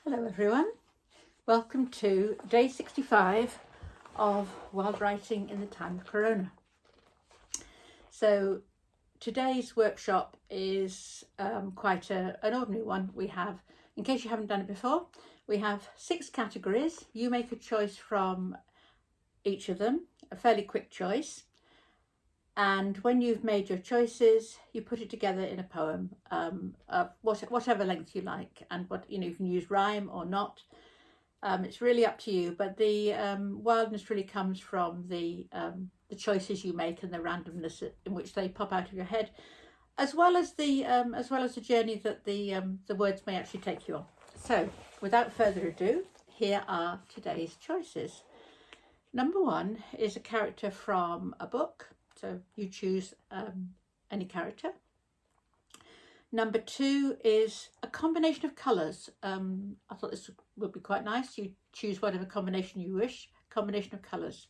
Hello everyone, welcome to day 65 of Wild Writing in the Time of Corona. So today's workshop is quite an ordinary one. We have, in case you haven't done it before, we have 6 categories. You make a choice from each of them, a fairly quick choice. And when you've made your choices, you put it together in a poem of whatever length you like, and you can use rhyme or not. It's really up to you, but the wildness really comes from the choices you make and the randomness in which they pop out of your head, as well as the journey that the words may actually take you on. So, without further ado, here are today's choices. Number 1 is a character from a book. So you choose any character. Number 2 is a combination of colours. I thought this would be quite nice. You choose whatever combination you wish, combination of colours.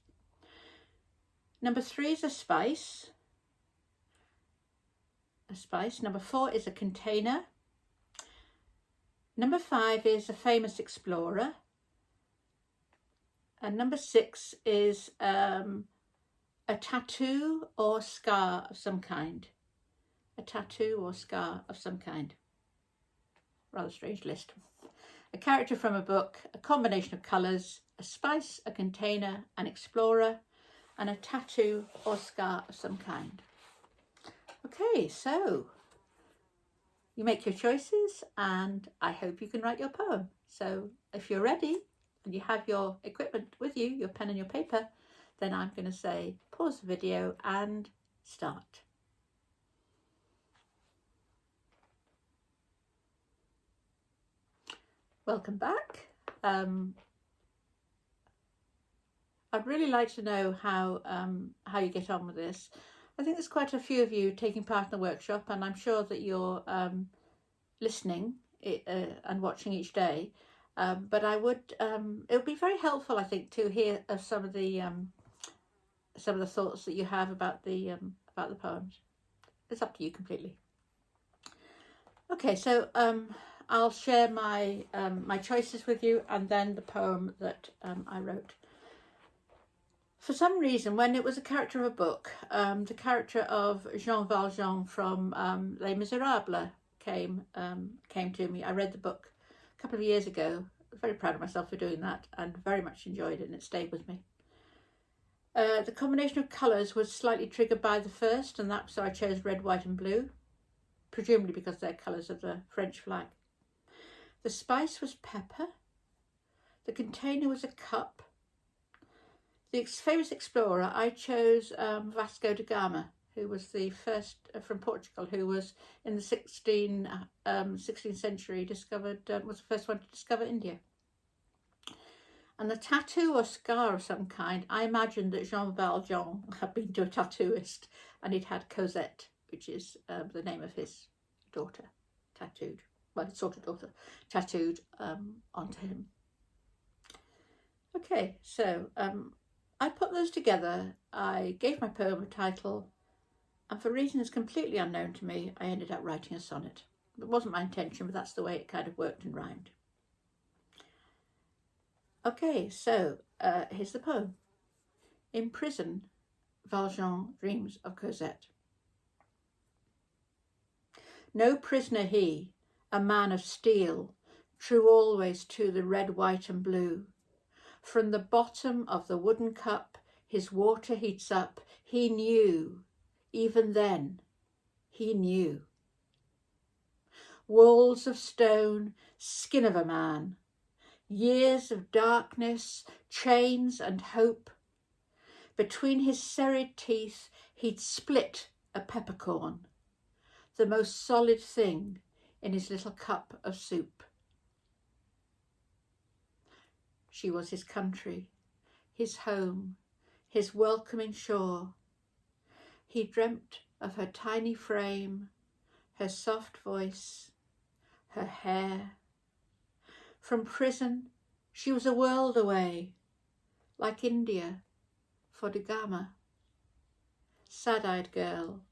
Number 3 is a spice. Number 4 is a container. Number 5 is a famous explorer. And number 6 is a tattoo or scar of some kind. A tattoo or scar of some kind. Rather strange list. A character from a book, a combination of colours, a spice, a container, an explorer, and a tattoo or scar of some kind. Okay, so you make your choices and I hope you can write your poem. So if you're ready and you have your equipment with you, your pen and your paper, then I'm going to say pause the video and start. Welcome back. I'd really like to know how you get on with this. I think there's quite a few of you taking part in the workshop, and I'm sure that you're listening and watching each day. But it would be very helpful, I think, to hear of some of the thoughts that you have about the poems. It's up to you completely. Okay, so I'll share my my choices with you, and then the poem that I wrote. For some reason, when it was a character of a book, the character of Jean Valjean from Les Miserables came to me. I read the book a couple of years ago. I'm very proud of myself for doing that, and very much enjoyed it, and it stayed with me. The combination of colours was slightly triggered by the first, and so I chose red, white and blue, presumably because they're colours of the French flag. The spice was pepper. The container was a cup. The famous explorer, I chose Vasco da Gama, who was the first from Portugal, who was in the 16th century was the first one to discover India. And the tattoo or scar of some kind, I imagined that Jean Valjean had been to a tattooist and he'd had Cosette, which is the name of his daughter, tattooed, well, his sort of daughter, tattooed onto him. Okay, so I put those together. I gave my poem a title, and for reasons completely unknown to me, I ended up writing a sonnet. It wasn't my intention, but that's the way it kind of worked and rhymed. Okay, so here's the poem. In prison, Valjean dreams of Cosette. No prisoner he, a man of steel, true always to the red, white and blue. From the bottom of the wooden cup his water heats up. He knew, even then, he knew. Walls of stone, skin of a man, years of darkness, chains and hope. Between his serried teeth he'd split a peppercorn, the most solid thing in his little cup of soup. She was his country, his home, his welcoming shore. He dreamt of her tiny frame, her soft voice, her hair. From prison, she was a world away, like India for Da Gama. Sad-eyed girl,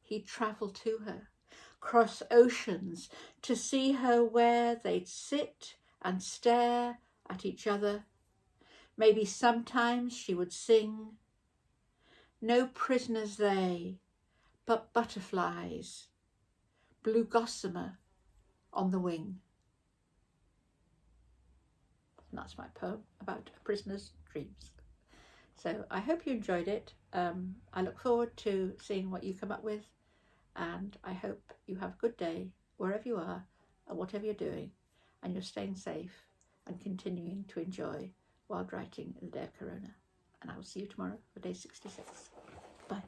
he'd travel to her, cross oceans to see her where they'd sit and stare at each other. Maybe sometimes she would sing, no prisoners they, but butterflies, blue gossamer on the wing. And that's my poem about a prisoner's dreams. So I hope you enjoyed it. I look forward to seeing what you come up with, and I hope you have a good day wherever you are and whatever you're doing, and you're staying safe and continuing to enjoy while writing the day of Corona. And I will see you tomorrow for day 66. Bye.